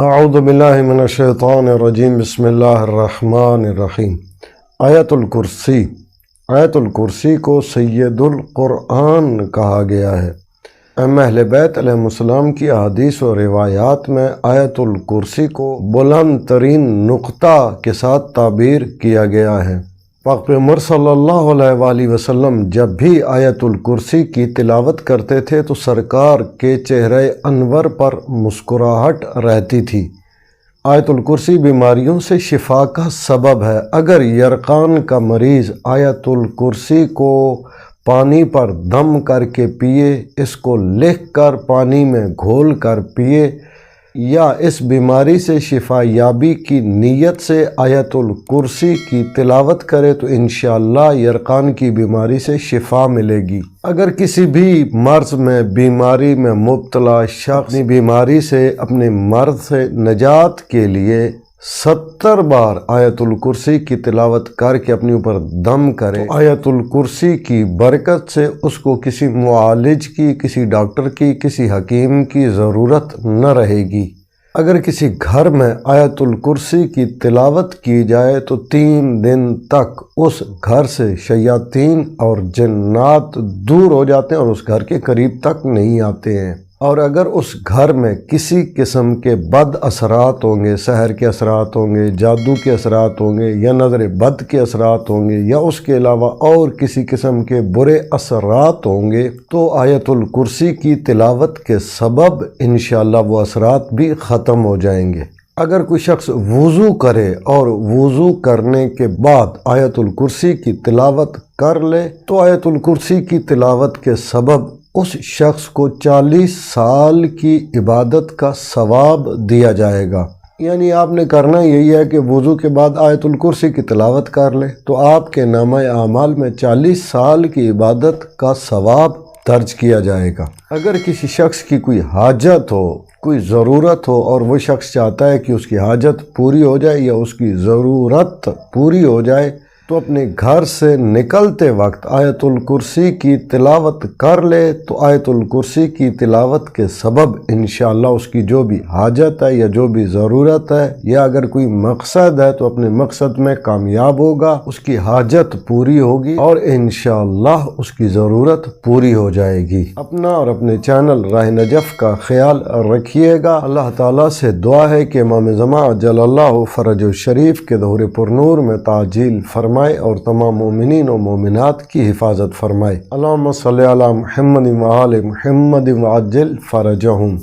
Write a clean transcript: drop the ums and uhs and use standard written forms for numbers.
اعوذ باللہ من الشیطان الرجیم بسم اللہ الرحمن الرحیم۔ آیت الکرسی، آیت الکرسی کو سید القرآن کہا گیا ہے۔ اہل بیت علیہ السلام کی احادیث و روایات میں آیت الکرسی کو بلند ترین نقطہ کے ساتھ تعبیر کیا گیا ہے۔ پاک پیغمبر صلی اللہ علیہ وآلہ وسلم جب بھی آیت الکرسی کی تلاوت کرتے تھے تو سرکار کے چہرہ انور پر مسکراہٹ رہتی تھی۔ آیت الکرسی بیماریوں سے شفا کا سبب ہے۔ اگر یرقان کا مریض آیت الکرسی کو پانی پر دم کر کے پیے، اس کو لکھ کر پانی میں گھول کر پیے، یا اس بیماری سے شفا یابی کی نیت سے آیت الکرسی کی تلاوت کرے تو انشاءاللہ یرقان کی بیماری سے شفا ملے گی۔ اگر کسی بھی مرض میں بیماری میں مبتلا شخص اپنی بیماری سے اپنے مرض سے نجات کے لیے 70 بار آیت الکرسی کی تلاوت کر کے اپنے اوپر دم کرے، آیت الکرسی کی برکت سے اس کو کسی معالج کی، کسی ڈاکٹر کی، کسی حکیم کی ضرورت نہ رہے گی۔ اگر کسی گھر میں آیت الکرسی کی تلاوت کی جائے تو 3 دن تک اس گھر سے شیاطین اور جنات دور ہو جاتے ہیں اور اس گھر کے قریب تک نہیں آتے ہیں۔ اور اگر اس گھر میں کسی قسم کے بد اثرات ہوں گے، سحر کے اثرات ہوں گے، جادو کے اثرات ہوں گے، یا نظر بد کے اثرات ہوں گے، یا اس کے علاوہ اور کسی قسم کے برے اثرات ہوں گے، تو آیت الکرسی کی تلاوت کے سبب انشاءاللہ وہ اثرات بھی ختم ہو جائیں گے۔ اگر کوئی شخص وضو کرے اور وضو کرنے کے بعد آیت الکرسی کی تلاوت کر لے تو آیت الکرسی کی تلاوت کے سبب اس شخص کو 40 سال کی عبادت کا ثواب دیا جائے گا۔ یعنی آپ نے کرنا یہی ہے کہ وضو کے بعد آیت الکرسی کی تلاوت کر لے تو آپ کے نامہ اعمال میں 40 سال کی عبادت کا ثواب درج کیا جائے گا۔ اگر کسی شخص کی کوئی حاجت ہو، کوئی ضرورت ہو اور وہ شخص چاہتا ہے کہ اس کی حاجت پوری ہو جائے یا اس کی ضرورت پوری ہو جائے تو اپنے گھر سے نکلتے وقت آیت الکرسی کی تلاوت کر لے تو آیت الکرسی کی تلاوت کے سبب انشاءاللہ اس کی جو بھی حاجت ہے یا جو بھی ضرورت ہے یا اگر کوئی مقصد ہے تو اپنے مقصد میں کامیاب ہوگا، اس کی حاجت پوری ہوگی اور انشاءاللہ اس کی ضرورت پوری ہو جائے گی۔ اپنا اور اپنے چینل راہ نجف کا خیال رکھیے گا۔ اللہ تعالیٰ سے دعا ہے کہ امام زمان عجل اللہ فرج الشریف کے ظہور پرنور میں تعجیل فرمائے اور تمام مومنین و مومنات کی حفاظت فرمائے۔ اللہم صلی علی محمد و آل محمد وعجل فرجہم۔